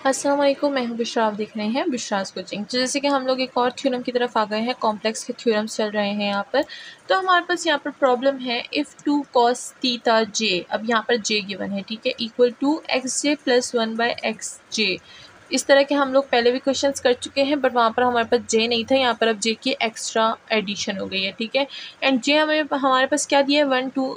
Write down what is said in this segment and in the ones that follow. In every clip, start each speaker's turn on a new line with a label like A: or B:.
A: अस्सलाम वालेकुम, मैं हूँ बिशरा। आप देख रहे हैं बिशराज कोचिंग। तो जैसे कि हम लोग एक और थ्योरम की तरफ आ गए हैं, कॉम्प्लेक्स के थ्योरम्स चल रहे हैं यहाँ पर। तो हमारे पास यहाँ पर प्रॉब्लम है इफ़ 2 cos थीटा जे, अब यहाँ पर जे गिवन है, ठीक है, equal to x j plus 1/xj। इस तरह के हम लोग पहले भी क्वेश्चंस कर चुके हैं, बट वहाँ पर हमारे पास जे नहीं था, यहाँ पर अब जे की एक्स्ट्रा एडिशन हो गई है, ठीक है। एंड जे हमारे पास क्या दिया है 1 2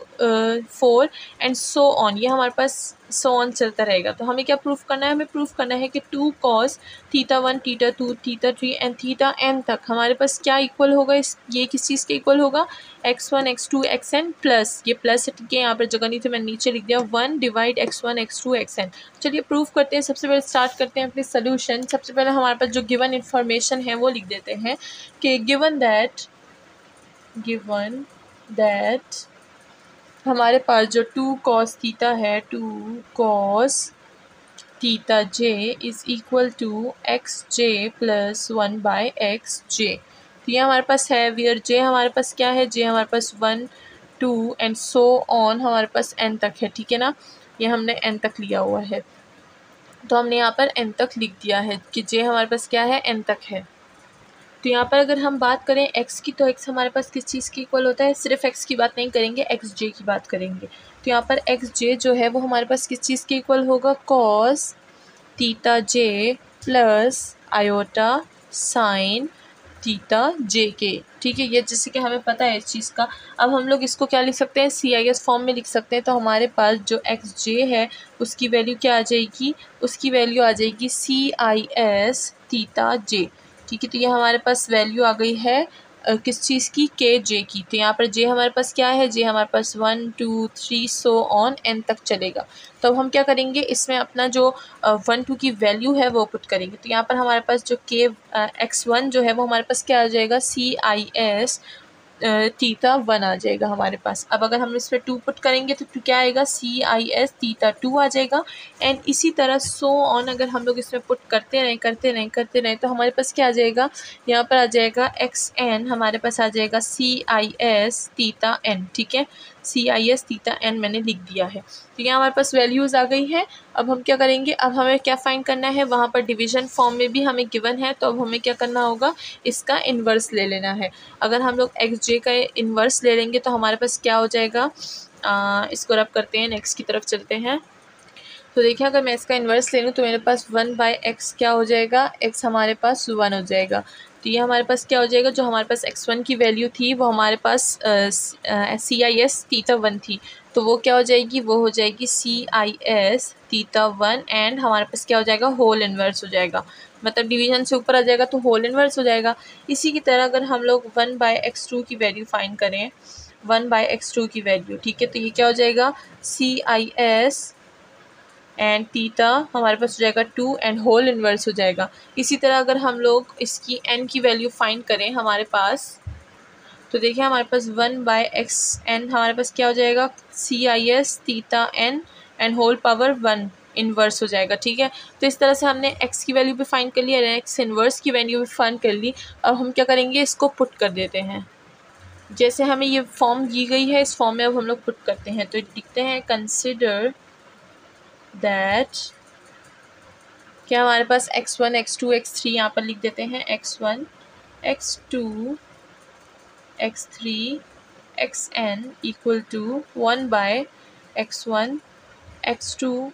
A: 4 एंड सो ऑन, ये हमारे पास सो ऑन चलता रहेगा। तो हमें क्या प्रूफ करना है, हमें प्रूफ करना है कि 2 cos theta 1 theta 2 theta 3 and theta n तक हमारे पास क्या इक्वल होगा, ये किस चीज़ के इक्वल होगा, x1 x2 xn प्लस, ये प्लस है, ठीक है, यहाँ पर जगह नहीं थी मैंने नीचे लिख दिया 1 डिवाइड x1 x2 xn। चलिए प्रूफ करते हैं। सबसे पहले स्टार्ट करते हैं अपने सोल्यूशन। सबसे पहले हमारे पास जो गिवन इन्फॉर्मेशन है वो लिख देते हैं कि गिवन दैट हमारे पास जो 2 cos थीटा है, 2 cos theta j is equal to x j plus 1/xj। तो ये हमारे पास है वियर j हमारे पास क्या है, j हमारे पास 1 2 एंड सो ऑन हमारे पास n तक है, ठीक है ना। ये हमने n तक लिया हुआ है, तो हमने यहाँ पर n तक लिख दिया है कि j हमारे पास क्या है, n तक है। तो यहाँ पर अगर हम बात करें x की, तो x हमारे पास किस चीज़ की इक्वल होता है, सिर्फ x की बात नहीं करेंगे, एक्स जे की बात करेंगे। तो यहाँ पर एक्स जे जो है वो हमारे पास किस चीज़ की इक्वल होगा, cos थीटा जे प्लस आयोटा साइन थीटा जे के, ठीक है। ये जैसे कि हमें पता है इस चीज़ का। अब हम लोग इसको क्या लिख सकते हैं, CIS फॉर्म में लिख सकते हैं। तो हमारे पास जो एक्स जे है उसकी वैल्यू क्या आ जाएगी, उसकी वैल्यू आ जाएगी CIS थीटा जे, ठीक है। तो ये हमारे पास वैल्यू आ गई है किस चीज़ की, के जे की। तो यहाँ पर जे हमारे पास क्या है, जे हमारे पास 1 2 3 सो ऑन n तक चलेगा। तो अब हम क्या करेंगे, इसमें अपना जो 1 2 की वैल्यू है वो पुट करेंगे। तो यहाँ पर हमारे पास जो के x1 जो है वो हमारे पास क्या आ जाएगा, CIS थीटा 1 आ जाएगा हमारे पास। अब अगर हम इस पर 2 पुट करेंगे तो क्या आएगा, CIS थीटा 2 आ जाएगा। एंड इसी तरह सो ऑन अगर हम लोग इसमें पुट करते रहें तो हमारे पास क्या आ जाएगा, यहाँ पर आ जाएगा XN, हमारे पास आ जाएगा CIS थीटा n, ठीक है। CIS थीटा n मैंने लिख दिया है। तो यहाँ हमारे पास वैल्यूज़ आ गई हैं। अब हम क्या करेंगे, अब हमें क्या फाइंड करना है, वहाँ पर डिवीजन फॉर्म में भी हमें गिवन है, तो अब हमें क्या करना होगा, इसका इन्वर्स ले लेना है। अगर हम लोग एक्स जे का इन्वर्स ले लेंगे तो हमारे पास क्या हो जाएगा, इसको रब करते हैं, नेक्स्ट की तरफ चलते हैं। तो देखिए अगर मैं इसका इन्वर्स ले लूँ तो मेरे पास 1/x क्या हो जाएगा, x हमारे पास 1 हो जाएगा। तो ये हमारे पास क्या हो जाएगा, जो हमारे पास x1 की वैल्यू थी वो हमारे पास CIS थीटा 1 थी, तो वो क्या हो जाएगी, वो हो जाएगी CIS थीटा 1 एंड हमारे पास क्या हो जाएगा, होल इन्वर्स हो जाएगा। मतलब डिवीजन से ऊपर आ जाएगा तो होल इन्वर्स हो जाएगा। इसी की तरह अगर हम लोग 1/x2 की वैल्यू फाइंड करें, 1/x2 की वैल्यू, ठीक है, तो ये क्या हो जाएगा, CIS एंड थीटा हमारे पास हो जाएगा 2 एंड होल इन्वर्स हो जाएगा। इसी तरह अगर हम लोग इसकी n की वैल्यू फाइंड करें हमारे पास, तो देखिए हमारे पास 1/xn हमारे पास क्या हो जाएगा, CIS theta n and whole power 1 inverse हो जाएगा, ठीक है। तो इस तरह से हमने x की वैल्यू भी फाइंड कर ली और x इन्वर्स की वैल्यू भी फाइंड कर ली। अब हम क्या करेंगे, इसको पुट कर देते हैं। जैसे हमें ये फॉर्म दी गई है, इस फॉर्म में अब हम लोग पुट करते हैं। तो लिखते हैं कंसिडर दैट, क्या हमारे पास x1 x2 x3 यहाँ पर लिख देते हैं, x1 x2 x3 xn equal to 1/x1 x2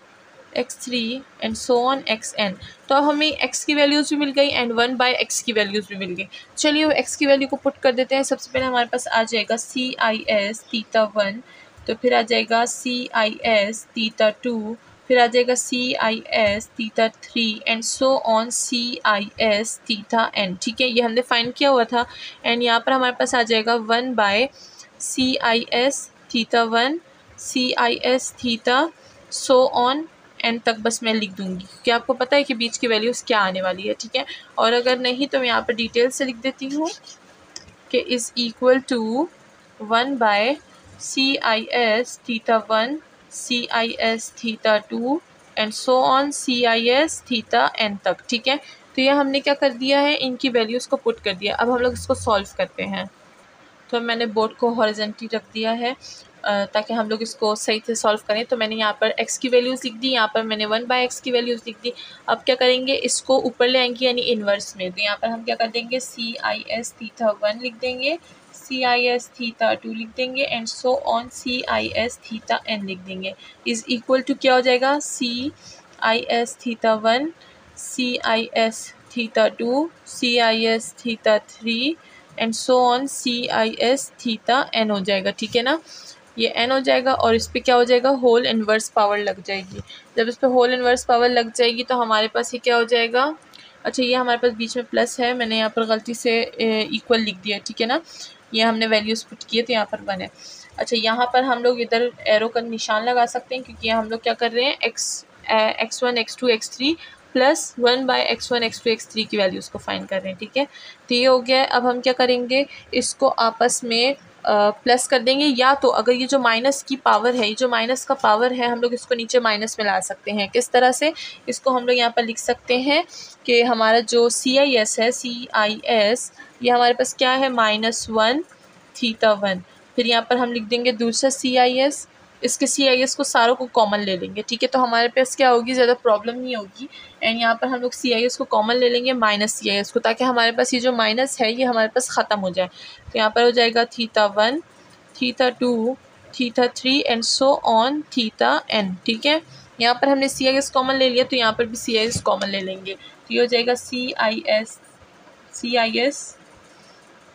A: x3 and so on xn। तो अब हमें x की वैल्यूज़ भी मिल गई एंड 1/x की वैल्यूज़ भी मिल गई। चलिए वो x की वैल्यू को पुट कर देते हैं। सबसे पहले हमारे पास आ जाएगा CIS थीटा 1, तो फिर आ जाएगा CIS थीटा 2, फिर आ जाएगा CIS theta 3 and so on CIS theta n, ठीक है। ये हमने फाइंड किया हुआ था। एंड यहाँ पर हमारे पास आ जाएगा 1/CIS theta 1 CIS theta so on n तक, बस मैं लिख दूँगी क्योंकि आपको पता है कि बीच की वैल्यूज़ क्या आने वाली है, ठीक है। और अगर नहीं तो मैं यहाँ पर डिटेल से लिख देती हूँ कि is equal to 1/CIS theta 1 CIS theta 2 and so on CIS theta n तक, ठीक है। तो ये हमने क्या कर दिया है, इनकी वैल्यूज़ को पुट कर दिया। अब हम लोग इसको सॉल्व करते हैं। तो मैंने बोर्ड को हॉरिजॉन्टली रख दिया है ताकि हम लोग इसको सही से सॉल्व करें। तो मैंने यहाँ पर x की वैल्यूज़ लिख दी, यहाँ पर मैंने 1/x की वैल्यूज़ लिख दी। अब क्या करेंगे, इसको ऊपर ले आएंगे यानी इन्वर्स में। तो यहाँ पर हम क्या कर देंगे, CIS थीटा 1 लिख देंगे, CIS थीटा 2 लिख देंगे and so on CIS theta n लिख देंगे। इज़ इक्वल टू क्या हो जाएगा, CIS theta 1 CIS theta 2 CIS theta 3 and so on CIS theta n हो जाएगा। ठीक है ना, ये n हो जाएगा और इस पर क्या हो जाएगा, होल इन्वर्स पावर लग जाएगी। जब इस पर होल इन्वर्स पावर लग जाएगी तो हमारे पास ये क्या हो जाएगा, अच्छा ये हमारे पास बीच में प्लस है, मैंने यहाँ पर गलती से इक्वल लिख दिया। ठीक है ना, ये हमने वैल्यूज़ पुट किए तो यहाँ पर 1 है। अच्छा यहाँ पर हम लोग इधर एरो का निशान लगा सकते हैं क्योंकि हम लोग क्या कर रहे हैं, x1 x2 x3 plus 1/x1 x2 x3 की वैल्यूज़ को फाइंड कर रहे हैं। ठीक है, तो ये हो गया। अब हम क्या करेंगे, इसको आपस में प्लस कर देंगे, या तो अगर ये जो माइनस की पावर है, ये जो माइनस का पावर है, हम लोग इसको नीचे माइनस में ला सकते हैं। किस तरह से, इसको हम लोग यहाँ पर लिख सकते हैं कि हमारा जो CIS है, CIS ये हमारे पास क्या है, -1 थीटा 1। फिर यहाँ पर हम लिख देंगे दूसरा CIS, इसके CIS को सारों को कॉमन ले लेंगे। ठीक है, तो हमारे पास क्या होगी, ज़्यादा प्रॉब्लम नहीं होगी। एंड यहाँ पर हम लोग CIS को कॉमन ले लेंगे माइनस CIS को, ताकि हमारे पास ये जो माइनस है ये हमारे पास ख़त्म हो जाए। तो यहाँ पर हो जाएगा theta 1 theta 2 theta 3 and so on theta n। ठीक है, यहाँ पर हमने CIS कॉमन ले लिया तो यहाँ पर भी CIS कॉमन ले लेंगे। तो ये हो जाएगा CIS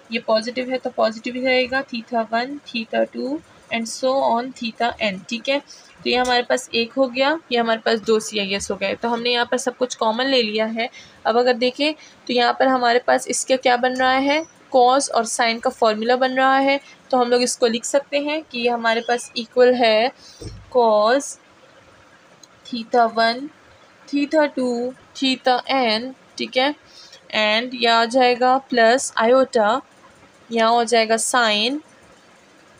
A: ये पॉजिटिव है तो पॉजिटिव ही रहेगा, theta 1 theta 2 and so on theta n। ठीक है, तो ये हमारे पास एक हो गया, ये हमारे पास 2 CIS हो गए। तो हमने यहाँ पर सब कुछ कॉमन ले लिया है। अब अगर देखें तो यहाँ पर हमारे पास इसका क्या बन रहा है, कॉस और साइन का फॉर्मूला बन रहा है। तो हम लोग इसको लिख सकते हैं कि ये हमारे पास इक्वल है cos theta 1 theta 2 theta n। ठीक है, एंड यह आ जाएगा प्लस आयोटा, यहाँ हो जाएगा साइन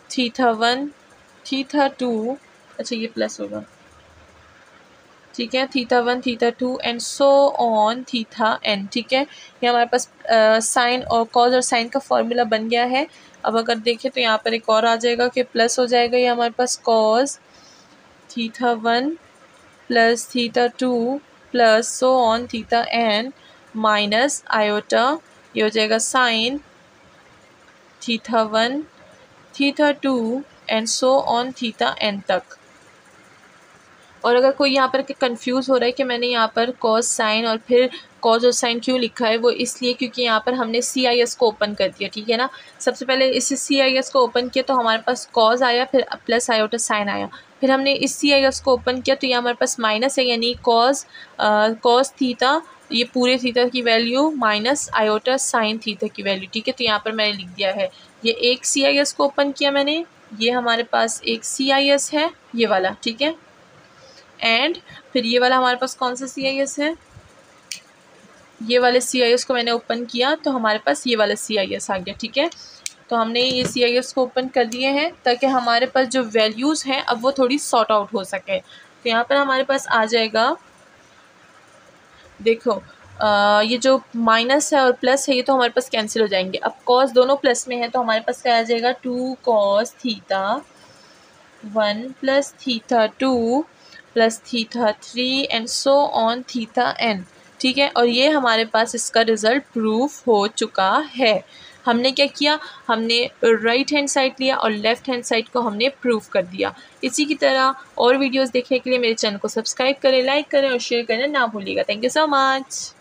A: थीटा 1 थीटा 2, अच्छा ये प्लस होगा। ठीक है, theta 1 theta 2 and so on theta n। ठीक है, ये हमारे पास साइन और कॉस और साइन का फॉर्मूला बन गया है। अब अगर देखें तो यहाँ पर एक और आ जाएगा कि प्लस हो जाएगा, ये हमारे पास cos theta 1 plus theta 2 plus so on theta n minus iota, ये हो जाएगा sine theta 1 theta 2 and so on theta n तक। और अगर कोई यहाँ पर कंफ्यूज हो रहा है कि मैंने यहाँ पर कॉस साइन और फिर कॉस और साइन क्यों लिखा है, वो इसलिए क्योंकि यहाँ पर हमने CIS को ओपन कर दिया। ठीक है ना, सबसे पहले इस CIS को ओपन किया तो हमारे पास कॉस आया, फिर प्लस आयोटा साइन आया, फिर हमने इस CIS को ओपन किया तो ये हमारे पास माइनस है, यानी कॉस थीटा ये पूरे थीटा की value minus iota sine theta की वैल्यू। ठीक है, तो यहाँ पर मैंने लिख दिया है, ये एक CIS को ओपन किया मैंने, ये हमारे पास एक CIS है ये वाला। ठीक है, एंड फिर ये वाला हमारे पास कौन सा CIS है, ये वाले CIS को मैंने ओपन किया तो हमारे पास ये वाला CIS आ गया। ठीक है, तो हमने ये CIS को ओपन कर दिए हैं ताकि हमारे पास जो वैल्यूज़ हैं अब वो थोड़ी सॉर्ट आउट हो सके। तो यहाँ पर हमारे पास आ जाएगा, देखो ये जो माइनस है और प्लस है ये तो हमारे पास कैंसिल हो जाएंगे। अब कॉस दोनों प्लस में है तो हमारे पास क्या आ जाएगा, 2 cos theta 1 plus theta 2 plus theta 3 and so on theta n। ठीक है, और ये हमारे पास इसका रिज़ल्ट प्रूफ हो चुका है। हमने क्या किया, हमने राइट हैंड साइड लिया और लेफ़्ट हैंड साइड को हमने प्रूफ कर दिया। इसी की तरह और वीडियोस देखने के लिए मेरे चैनल को सब्सक्राइब करें, लाइक करें और शेयर करना ना भूलिएगा। Thank you so much.